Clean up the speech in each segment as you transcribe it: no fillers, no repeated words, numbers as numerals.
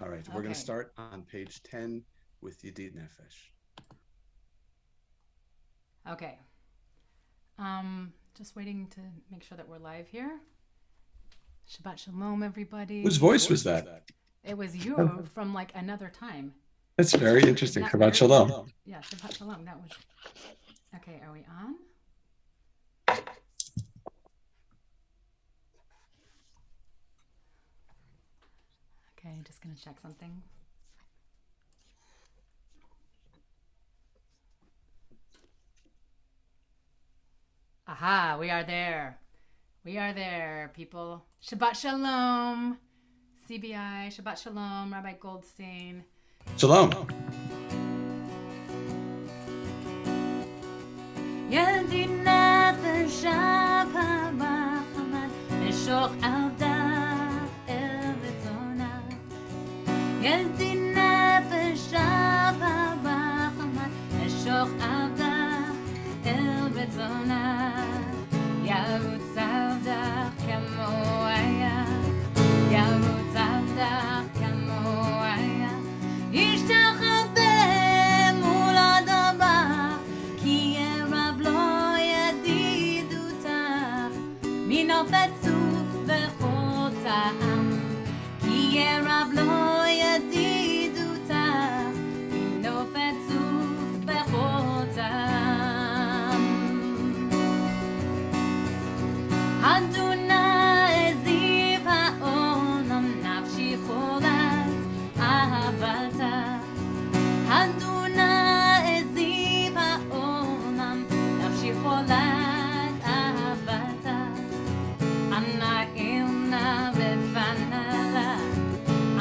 All right, we're going to start on page 10 with Yedid Nefesh. Okay. Just waiting to make sure that we're live here. Shabbat Shalom, everybody. Whose voice was that? It was you from like another time. That's very interesting. Shabbat Shalom. Yeah, Shabbat Shalom. That was... Okay, are we on? Okay, just going to check something. Aha, we are there. We are there, people. Shabbat Shalom. CBI, Shabbat Shalom, Rabbi Goldstein. Shalom. Yedid nefesh ha'bachman Meshoch avdach el retzona Yedid nefesh ha'bachman Meshoch avdach el retzona Yarutz avdach kamo haya Yarutz avdach kamo haya Yishtachave mul adamah Ki פצוף בכל טעם כי רב לא ידיד אותך מינו פצוף בכל טעם אדוני זיו העולם נפשי חולת אהבתה אדוני זיו העולם נפשי חולת Anna ilna befanala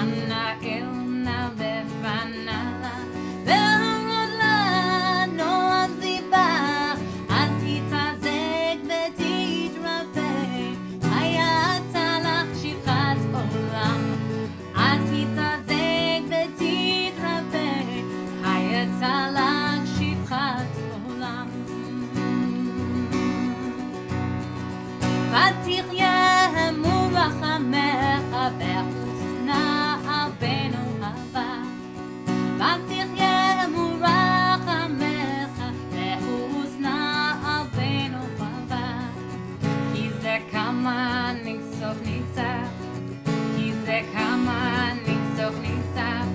Anna ilna befanala Ve'horodla noam zibach Az hitazek v'titrapeh Hayata lach shifchat olam Az hitazek v'titrapeh Hayata lach shifchat olam ותחיה מורחמך בחוסנה רבנו הבא ותחיה מורחמך בחוסנה רבנו הבא כי זה כמה ניצח ניצח כי זה כמה ניצח ניצח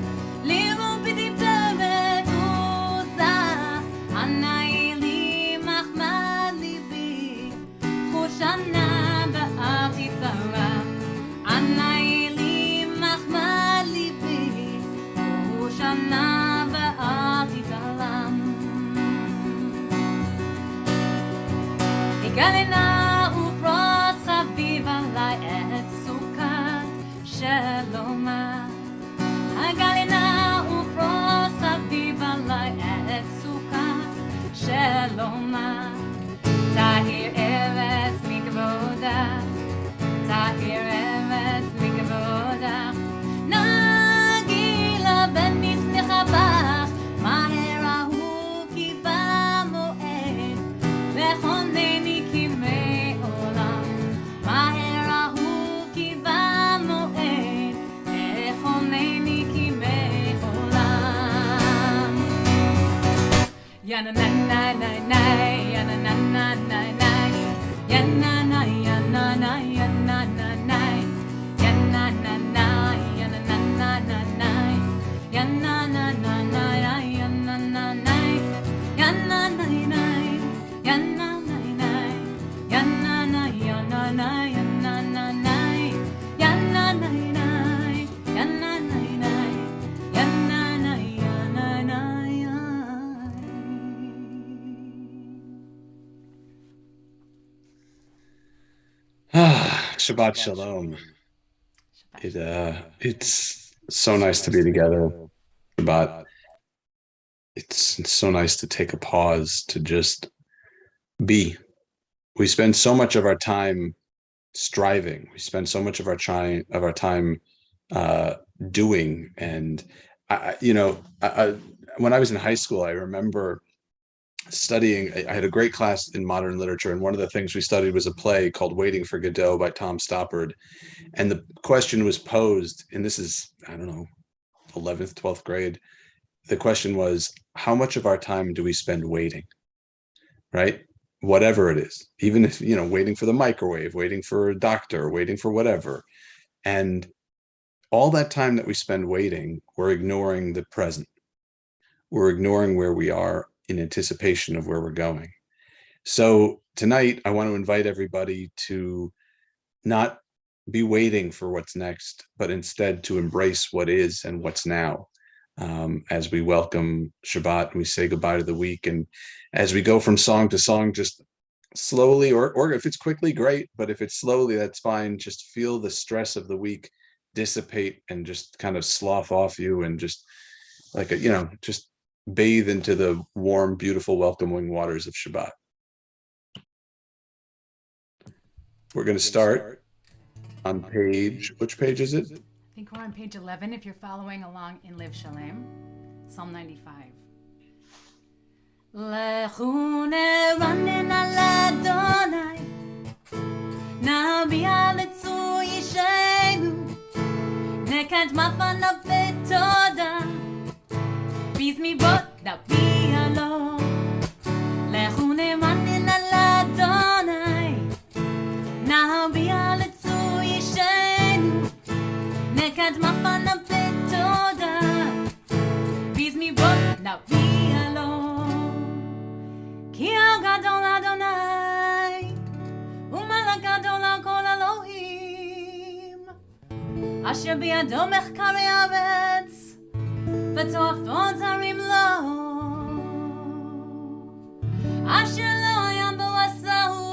לירו בדיברת וזך ענאי לי מחמד ליבי חושנה ענאי לי מחמד ליבי ושנה ואל תתעלם יגלנה ופרוס חביב עלי את סוכת שלומה יגלנה ופרוס חביב עלי את סוכת שלומה תאיר ארץ מכבודך תאיר ארץ מכבודך נגילה ונשמחה בך מהר ההוא כי במועד וכונני כימי עולם מהר ההוא כי במועד וכונני כימי עולם יא נה נה נה נה נה יא נה נה נה נה נה יא נה נה יא נה נה יא נה נה נה יא נה נה נה יא נה נה נה נה יא נה נה נה נה יא נה נה נה יא נה נה נה יא נה נה נה יא נה נה יא נה נה יא נה נה נה יא נה נה נה יא נה נה נה יא נה נה נה יא נה נה Shabbat Shalom. It's so nice to be together. Shabbat. It's so nice to take a pause to just be. We spend so much of our time striving. We spend so much of our time doing. And when I was in high school, I remember studying. I had a great class in modern literature, and one of the things we studied was a play called Waiting for Godot by Tom Stoppard. And the question was posed, and this is, I don't know, 11th, 12th grade, the question was, how much of our time do we spend waiting? Right? Whatever it is, even if, waiting for the microwave, waiting for a doctor, waiting for whatever. And all that time that we spend waiting, we're ignoring the present. We're ignoring where we are in anticipation of where we're going. So tonight, I want to invite everybody to not be waiting for what's next, but instead to embrace what is and what's now. As we welcome Shabbat and we say goodbye to the week. And as we go from song to song, just slowly, or if it's quickly, great. But if it's slowly, that's fine. Just feel the stress of the week dissipate and just kind of slough off you, and just just bathe into the warm, beautiful, welcoming waters of Shabbat. We're going to start on which page is it? I think we're on page 11 if you're following along in Liv Shalem, Psalm 95. Lechu neranen al Adonai, nabia letzui yishenu, nekad mafana betoda, bizmi bot nabia lo. Lechu neranen al Adonai, nabia letzui yishenu, nekad mafana betoda, bizmi bot nabia lo. Ki al gadol Adonai, u'malach gadol al kol Elohim, asher biyado mechkarei haaretz, v'to'afot harim lo, asher lo yam bo asahu,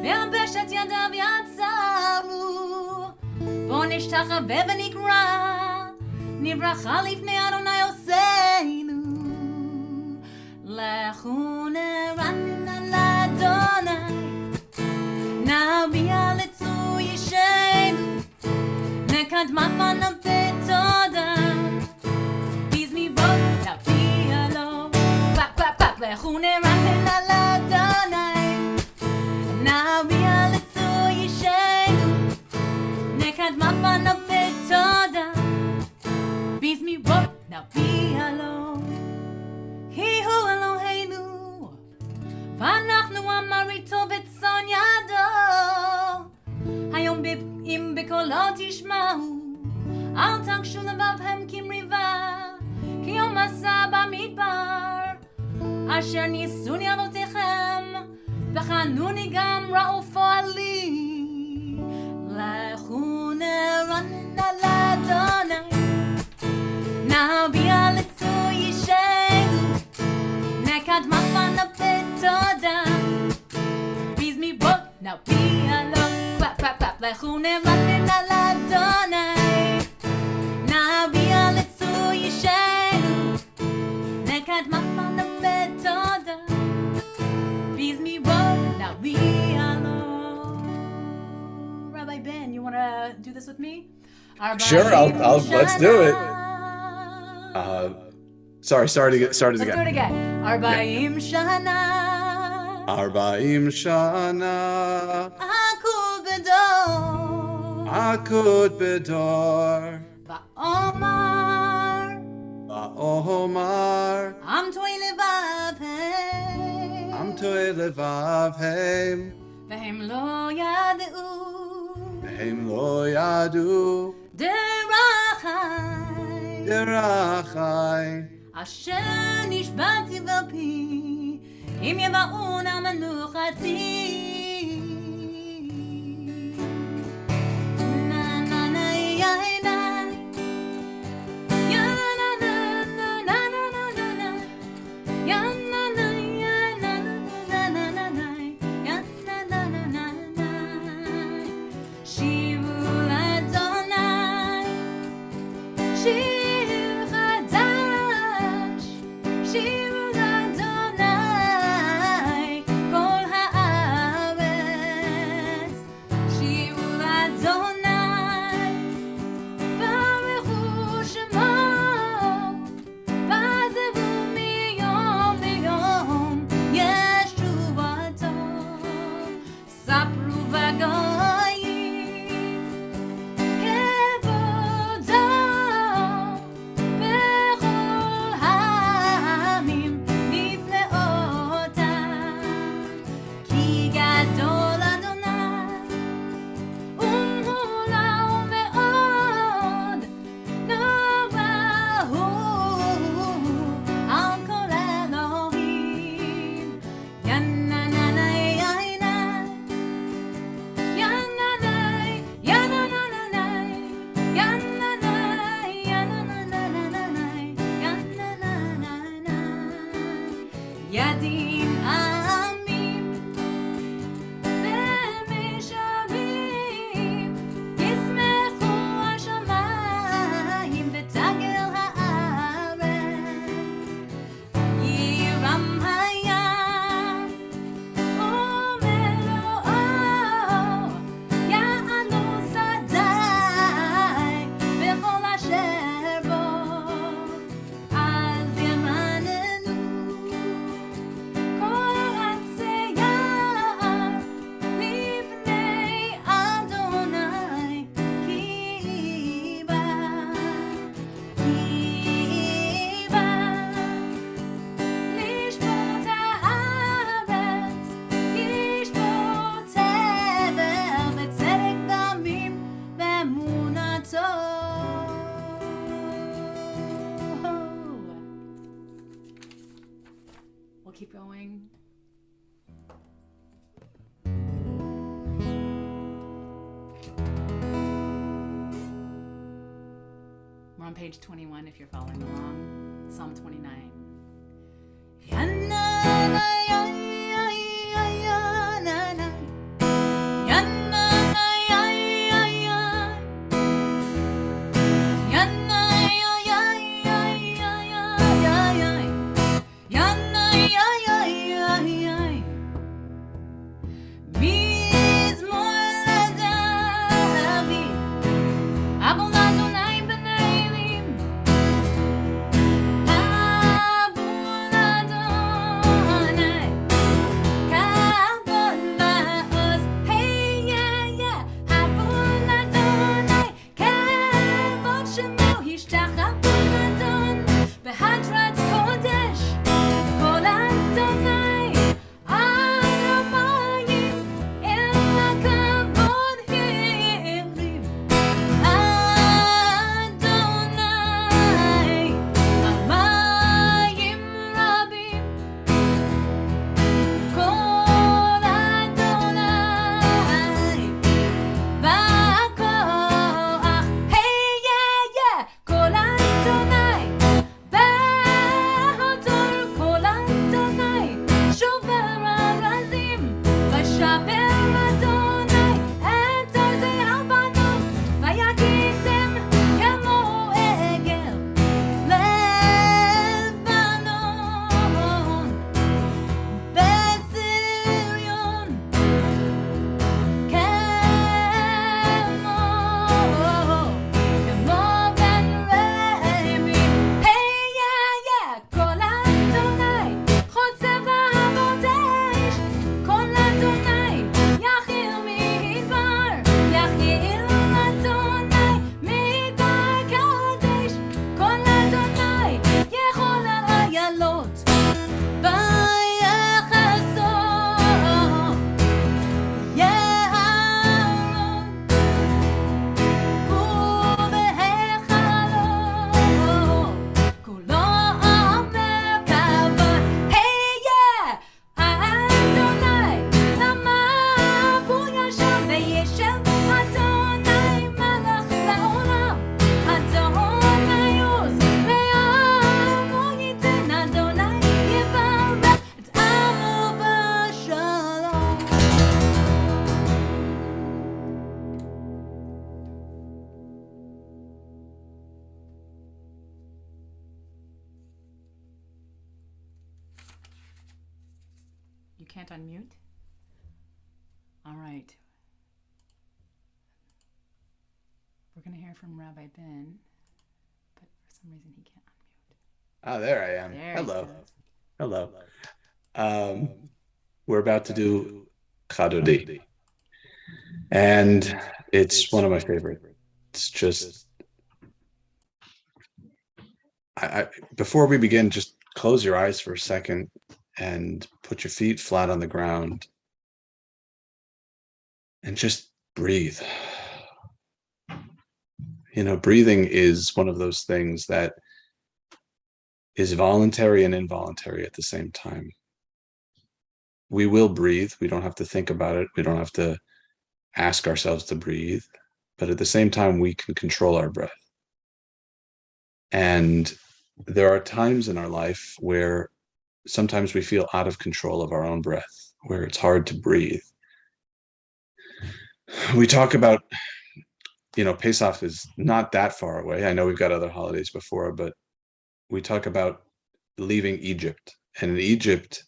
v'yabesh et yadav yatzaru, bo nishtachave v'nikra, nivracha lifnei Adonai Oseinu. Lechu neranen al Adonai, nabia letzui yishenu, nekad mafana betoda, bizmi bot nabia lo. Clap, clap, clap. Lechu neranen al Adonai, nabia letzui yishenu, nekad mafana betoda, bizmi bot nabia lo. He who Eloheinu, ואנחנו אמריתו בצאן ידו. היום אם בקולו תשמעו, אל תגשו לבבכם כמריבה, כי יום מסע במדבר, אשר ניסוני אבותיכם, וחנוני גם ראו פועלי. לכו נרנן על אדוני, נביע לצוי ישנו, nekad mafana betoda, bizmi bot nabia lo. Clap, clap, clap. Lechu neranen al Adonai, nabia letzui yishenu, nekad mafana betoda, bizmi bot nabia lo. Rabbi Ben, you want to do this with me? Sure, let's do it. Sorry, start it again. Let's do it again. Arba'im shana. Arba'im shana. Akud bedor. Ba'omar. Am toy levavhem. Vehem lo yadu. Derachai. אשר נשבעתי בפי, אם יבואון על מנוחתי. נה נה נה יא נה, יא נה נה נה נה נה נה נה, יא נה נה יא נה נה נה נה נה, יא נה נה נה נה נה. שירו לאדוני, שירו לאדוני, כל הארץ. שירו לאדוני, ברכו שמו, ועזבו מיום ליום ישועתו. ספרו בגויים כבודו, keep going. We're on page 21 if you're following along. Psalm 29. You can't unmute? All right. We're going to hear from Rabbi Ben, but for some reason he can't unmute. Ah, there I am. There Hello. Hello. We're about to do Chadodi. And it's one of my favorite. It's just, before we begin, just close your eyes for a second and put your feet flat on the ground and just breathe. You know, breathing is one of those things that is voluntary and involuntary at the same time. We will breathe. We don't have to think about it. We don't have to ask ourselves to breathe. But at the same time, we can control our breath. And there are times in our life where sometimes we feel out of control of our own breath, where it's hard to breathe. We talk about, you know, Pesach is not that far away. I know we've got other holidays before, but we talk about leaving Egypt. And in Egypt,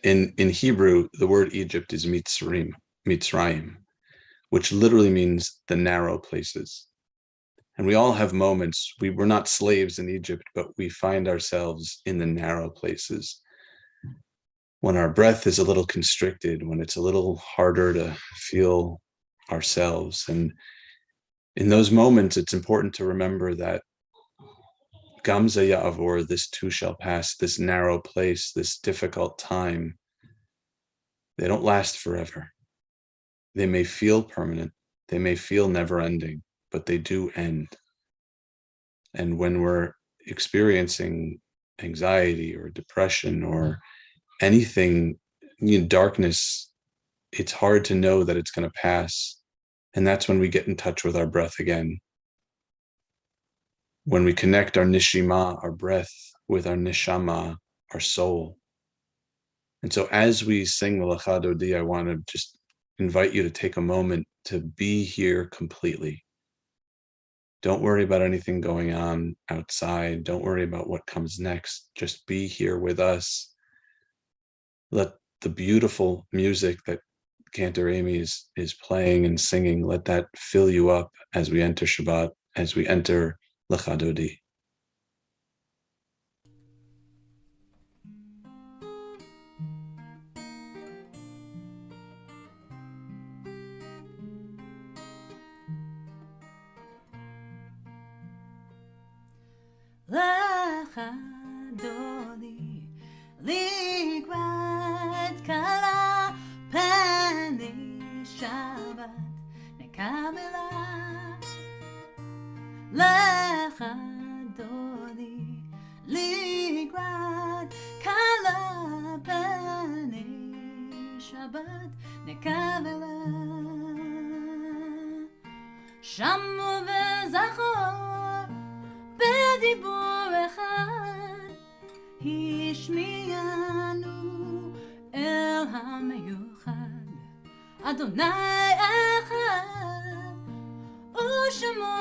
in Hebrew, the word Egypt is Mitzrayim, which literally means the narrow places. And we all have moments, we were not slaves in Egypt, but we find ourselves in the narrow places. When our breath is a little constricted, when it's a little harder to feel ourselves. And in those moments, it's important to remember that Gamza Ya'avor, this too shall pass, this narrow place, this difficult time, they don't last forever. They may feel permanent, they may feel never ending, but they do end. And when we're experiencing anxiety or depression or anything, darkness, it's hard to know that it's going to pass. And that's when we get in touch with our breath again. When we connect our nishima, our breath, with our neshama, our soul. And so as we sing the Lecha Dodi, I want to just invite you to take a moment to be here completely. Don't worry about anything going on outside. Don't worry about what comes next. Just be here with us. Let the beautiful music that Cantor Amy is playing and singing, let that fill you up as we enter Shabbat, as we enter Lecha Dodi. Lecha Dodi Likrat Kala Pani Shabbat Nekabela Lecha Dodi Likrat Kala Pani Shabbat Nekabela Shamu Vezachor בדיבור אחד השמיענו אל המיוחד אדוני אחד ושמו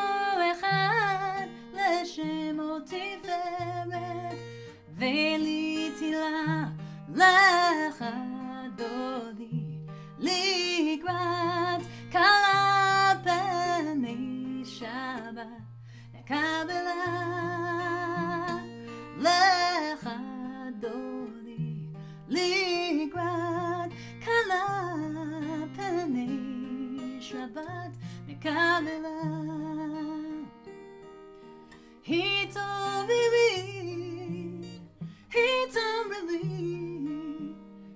אחד לשמו תפארת ולתהילה לך דודי לקראת כלה פני שבת Kabbalah Lecha Dodi Likrat Kala Penei Shabbat Kabbalah Hitovili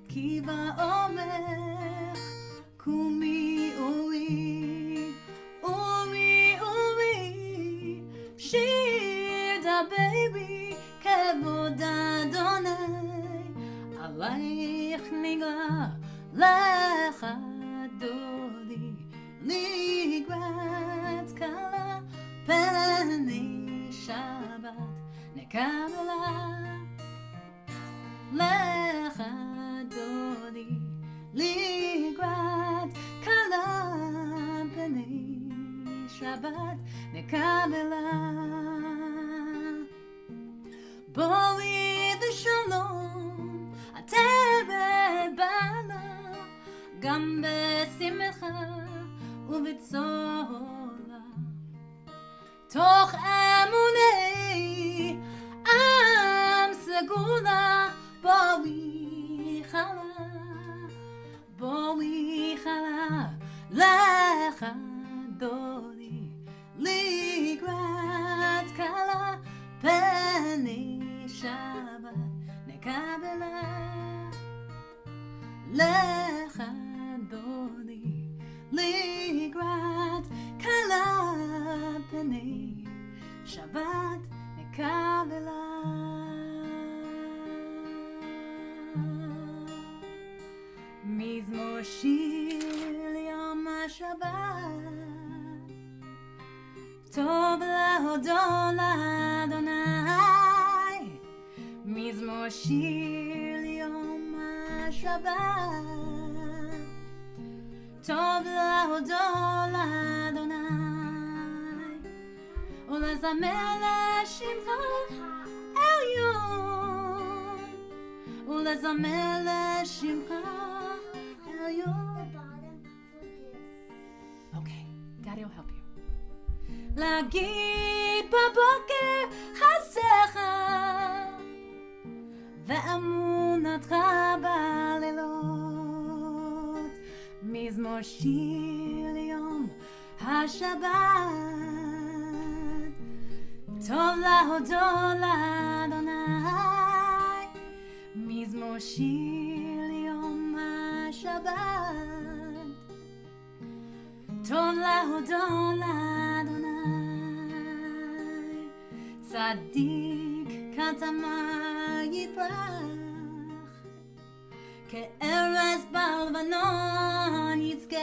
Kiva Omer Kumi Oi Shir da baby kavod Adonai Aleich nigla lecha dodi Ligrat kala peni Shabbat nekabela Lecha dodi Ligrat kala peni Shabbat nekabela Boi the shalom atebe bala gam besimcha ubitzola toch emunei am segula boi chala lecha dodi Ligrat kala peni Shabbat nekabela Lecha dodi Ligrat kala peni Shabbat nekabela Mizmor shir yom HaShabbat Tov להודות לאדוני מזמור שיר ליום השבת טוב להודות לאדוני ולזמר לשמך עליון ולזמר לשמך עליון Okay, Daddy will help you להגיד בבוקר חסך ואמונתך בלילות מזמור שיר ליום השבת טוב להודות לאדוני מזמור שיר ליום השבת טוב להודות לאדוני צדיק כתמה יפרח, כארז בלבנון יצקה,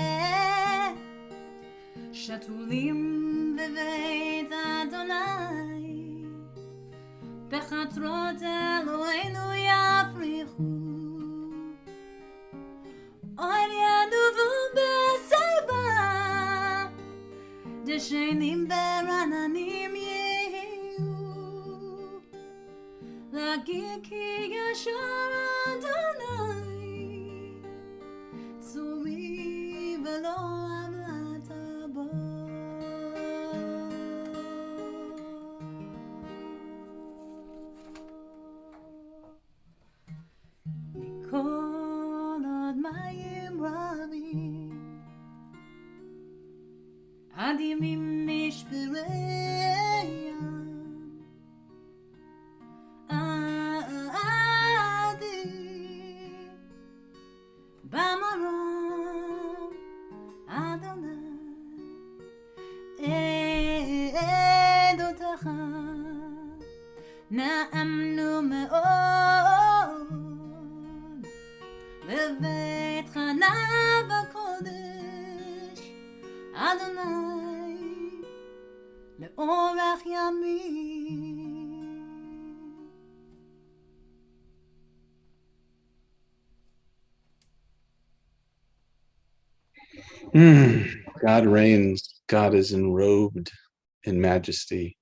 שתולים בבית אדוני, בחצרות אלוהינו יפריחו, אוהל ינובו בשיבה, דשנים ברעננים יהיו, להגיד כי ישר אדוני, צורי ולא עמלת בו. מכל עוד מים רבים, עד ימים משברי ים, עדי במרום אדוני עדותיך נעמנו מאוד, בביתך נע בקודש אדוני לאורך ימים. God reigns. God is enrobed in majesty.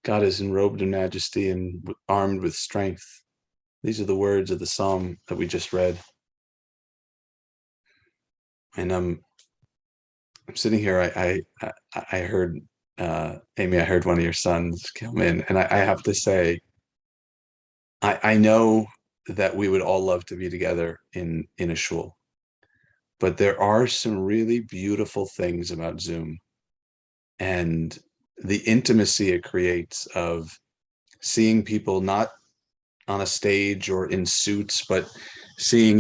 God is enrobed in majesty and armed with strength. These are the words of the psalm that we just read. And I'm sitting here. I heard Amy. I heard one of your sons come in, and I have to say, I know that we would all love to be together in a shul, but there are some really beautiful things about Zoom and the intimacy it creates of seeing people not on a stage or in suits, but seeing,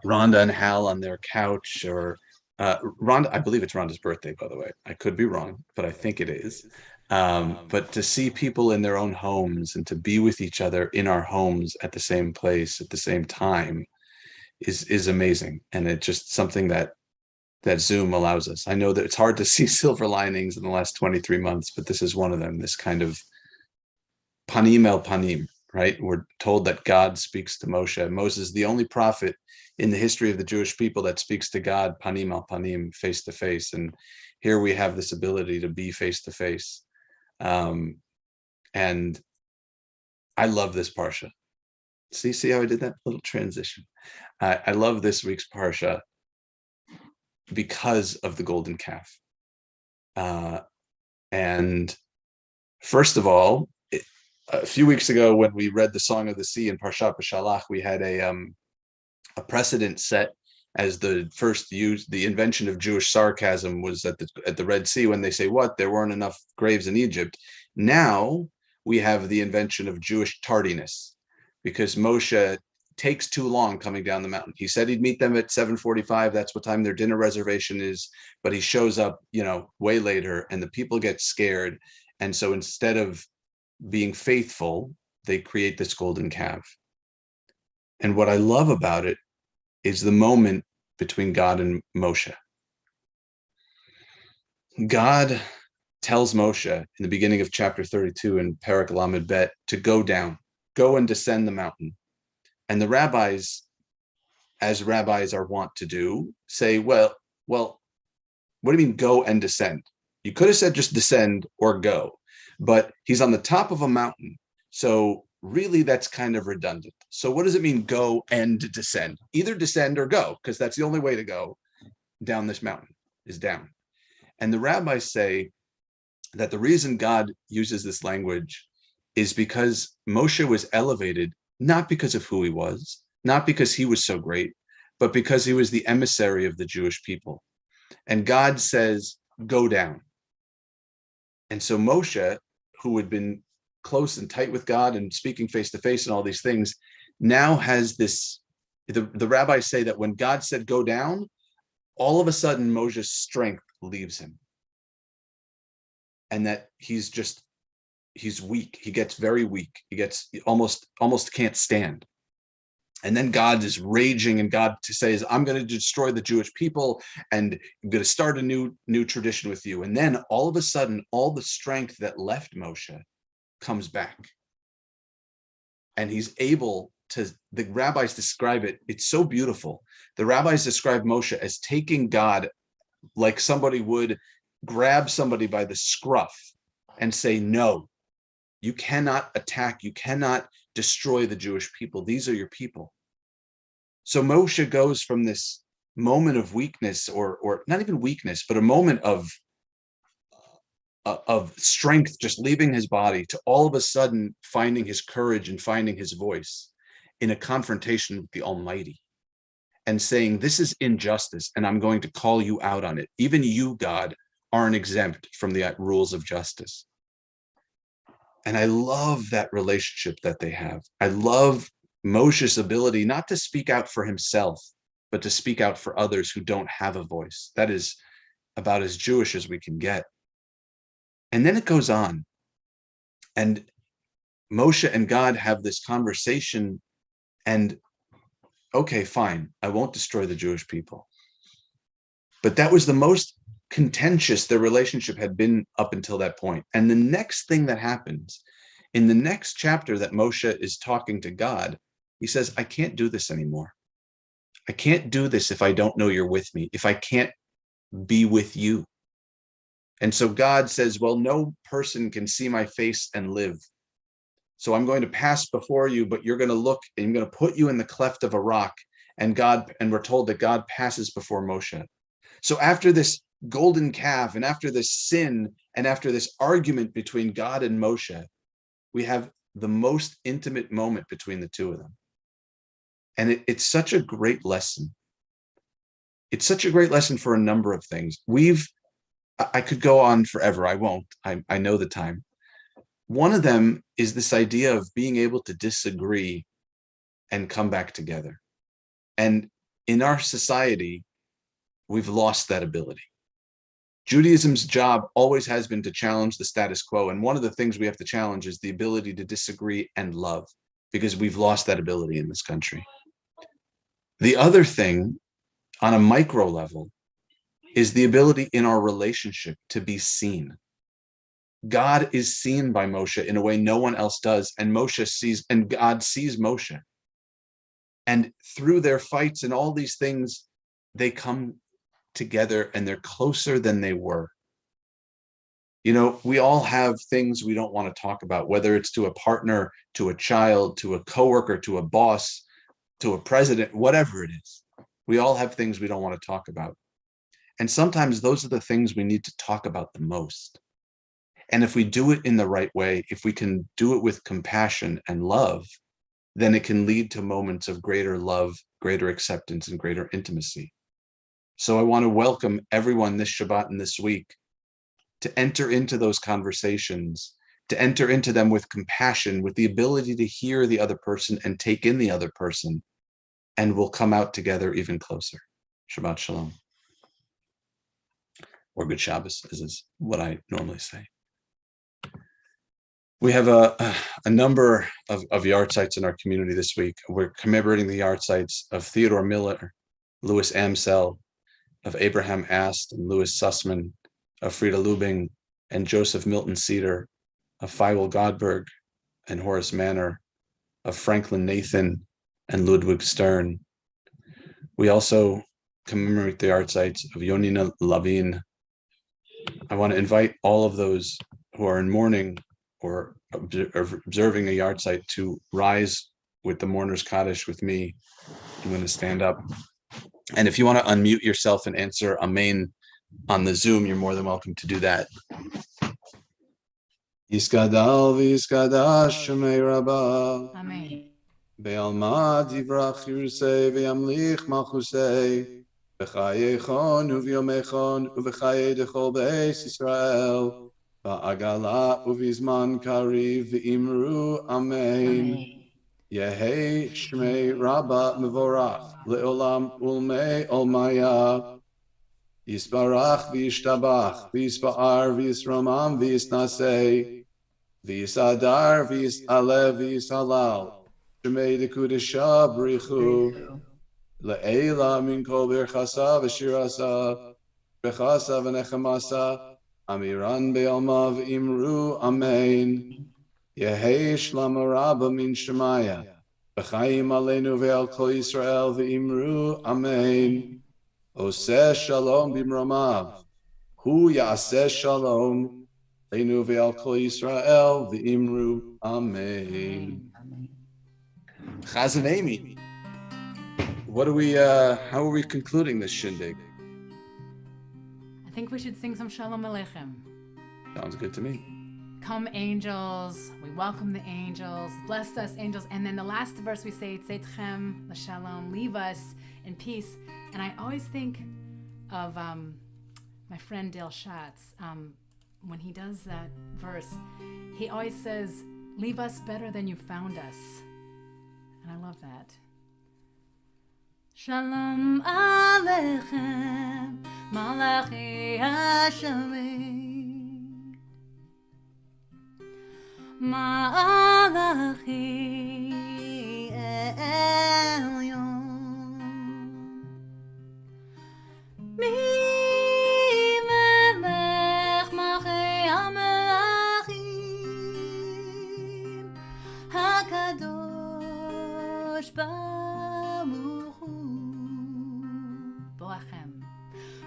Rhonda and Hal on their couch, or Rhonda, I believe it's Rhonda's birthday, by the way. I could be wrong, but I think it is. But to see people in their own homes and to be with each other in our homes at the same place at the same time is amazing. And it's just something that Zoom allows us. I know that it's hard to see silver linings in the last 23 months, but this is one of them, this kind of panim el panim, right? We're told that God speaks to Moshe. Moses is the only prophet in the history of the Jewish people that speaks to God panim al panim, face to face. And here we have this ability to be face to face. And I love this parsha. See how I did that little transition? I love this week's parsha because of the golden calf. And first of all, a few weeks ago when we read the Song of the Sea in Parshat B'Shalach, we had a precedent set as the first use. The invention of Jewish sarcasm was at the Red Sea when they say, "What? There weren't enough graves in Egypt." Now we have the invention of Jewish tardiness, because Moshe takes too long coming down the mountain. He said he'd meet them at 7:45. That's what time their dinner reservation is. But he shows up, way later, and the people get scared. And so instead of being faithful, they create this golden calf. And what I love about it is the moment between God and Moshe. God tells Moshe in the beginning of chapter 32 in Perek Lamed Bet to go down, go and descend the mountain. And the rabbis, as rabbis are wont to do, say, well, what do you mean go and descend? You could have said just descend or go, but he's on the top of a mountain. So really that's kind of redundant. So what does it mean go and descend? Either descend or go, because that's the only way to go down this mountain, is down. And the rabbis say that the reason God uses this language is because Moshe was elevated not because of who he was, not because he was so great, but because he was the emissary of the Jewish people. And God says, go down. And so Moshe, who had been close and tight with God and speaking face to face and all these things, now has this, the rabbis say that when God said go down, all of a sudden Moshe's strength leaves him. And that he's just he's weak. He gets very weak. He gets almost can't stand. And then God is raging, and God says, I'm going to destroy the Jewish people, and I'm going to start a new tradition with you. And then all of a sudden, all the strength that left Moshe comes back. And he's able to, the rabbis describe it, it's so beautiful. The rabbis describe Moshe as taking God like somebody would grab somebody by the scruff and say, no, you cannot attack, you cannot destroy the Jewish people. These are your people. So Moshe goes from this moment of weakness, or not even weakness, but a moment of strength just leaving his body, to all of a sudden finding his courage and finding his voice in a confrontation with the Almighty and saying, this is injustice, and I'm going to call you out on it. Even you, God, aren't exempt from the rules of justice. And I love that relationship that they have. I love Moshe's ability not to speak out for himself, but to speak out for others who don't have a voice. That is about as Jewish as we can get. And then it goes on. And Moshe and God have this conversation, and okay, fine, I won't destroy the Jewish people. But that was the most contentious their relationship had been up until that point. And the next thing that happens, in the next chapter that Moshe is talking to God, he says, I can't do this anymore. I can't do this if I don't know you're with me, if I can't be with you. And so God says, well, no person can see my face and live. So I'm going to pass before you, but you're going to look, and I'm going to put you in the cleft of a rock. And we're told that God passes before Moshe. So after this golden calf, and after this sin, and after this argument between God and Moshe, we have the most intimate moment between the two of them. And it's such a great lesson. It's such a great lesson for a number of things. I could go on forever. I won't. I know the time. One of them is this idea of being able to disagree and come back together. And in our society, we've lost that ability. Judaism's job always has been to challenge the status quo. And one of the things we have to challenge is the ability to disagree and love, because we've lost that ability in this country. The other thing, on a micro level, is the ability in our relationship to be seen. God is seen by Moshe in a way no one else does, and Moshe sees, and God sees Moshe. And through their fights and all these things, they come together and they're closer than they were. You know, we all have things we don't want to talk about, whether it's to a partner, to a child, to a coworker, to a boss, to a president, whatever it is. We all have things we don't want to talk about. And sometimes those are the things we need to talk about the most. And if we do it in the right way, if we can do it with compassion and love, then it can lead to moments of greater love, greater acceptance, and greater intimacy. So I want to welcome everyone this Shabbat and this week to enter into those conversations, to enter into them with compassion, with the ability to hear the other person and take in the other person, and we'll come out together even closer. Shabbat Shalom. Or Good Shabbos, as is what I normally say. We have a number of yahrzeits in our community this week. We're commemorating the yahrzeits of Theodore Miller, Louis Amsel, of Abraham Ast and Louis Sussman, of Frida Lubing and Joseph Milton Cedar, of Feiwel Godberg and Horace Manor, of Franklin Nathan and Ludwig Stern. We also commemorate the yahrzeits of Yonina Lavin. I want to invite all of those who are in mourning or observing a yahrzeit to rise with the mourner's Kaddish with me. I'm going to stand up. And if you want to unmute yourself and answer Amen on the Zoom, you're more than welcome to do that. Yiskadal v'yiskadash shemei rabba. Amen. Be'alma divrach yirusei v'yamlich malchusei. V'chayechon u'v'yomechon u'v'chaye dechol be'es Yisrael. V'agala u'v'izman kariv v'imru Amen. Yehei shmei rabba mevorach le'olam ulmei olmaya. Yisbarach v'yishtabach v'yisba'ar v'yisromam v'yisnasei. V'yisadar v'yisalev v'yisalal. Shemei dekudesha brichu. Le'ela min kol birchasa v'shirasa. Bechasa v'nechamasa. Amiran be'alma v'imru amen. Yehei shlama rabba min shemaya. B'chaim aleinu ve'al kol Yisrael v'imru amen. Oseh shalom b'mramav. Hu ya'aseh shalom. Leinu ve'al kol Yisrael v'imru amen. Chaz and Amy, what are we? How are we concluding this shindig? I think we should sing some Shalom Aleichem. Sounds good to me. Come, angels. We welcome the angels. Bless us, angels. And then the last verse we say, Tzeitchem l'shalom, leave us in peace. And I always think of my friend Dale Schatz. When he does that verse, he always says, leave us better than you found us. And I love that. Shalom Aleichem, Malachi Hashem, Malachi Elyon, Mi Melech Malchei HaMelachim, HaKadosh Baruch Hu, Boachem,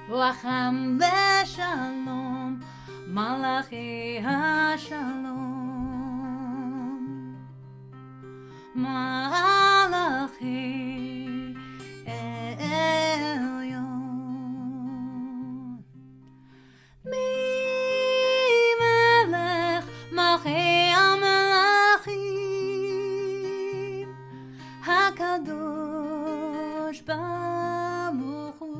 Boachem Leshalom, Malachi HaShalom, Malachi Elyon, Mi Melech Malchei HaMelachim, HaKadosh Baruch Hu,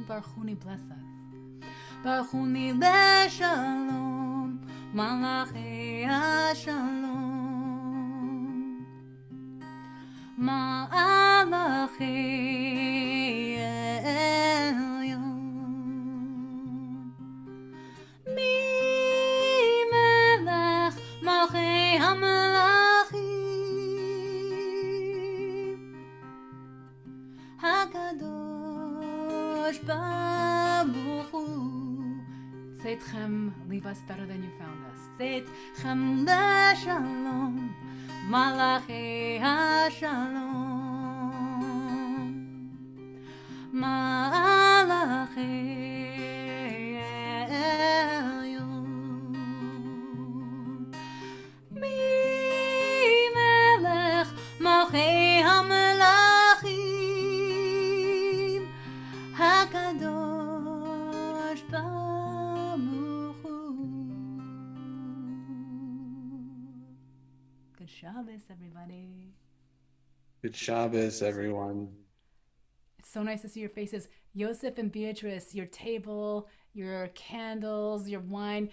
Baruch Hu, bless us. Baruch Hu Leshalom, Malachi HaShalom, Malachi Elyon, Mi Melech Malchei HaMelachim, HaKadosh Baruch Hu. Tzeitchem, leave us better than you found us. Tzeitchem l'shalom, Malachi HaShalom, Malachi Elyon, Mi Melech Malchei HaMelachim, HaKadosh Baruch Hu. Good Shabbos, everybody. Good Shabbos, everyone. It's so nice to see your faces. Yosef and Beatrice, your table, your candles, your wine,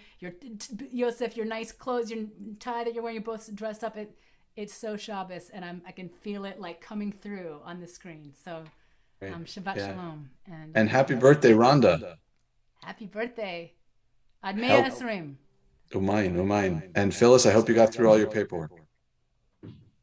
Yosef, your nice clothes, your tie that you're wearing, you're both dressed up. It's so Shabbos, and I can feel it like coming through on the screen. So Shabbat Shalom. And happy birthday, Rhonda. Happy birthday. Ad Mea Help. Esrim. Umain. And Phyllis, I hope you got through all your paperwork.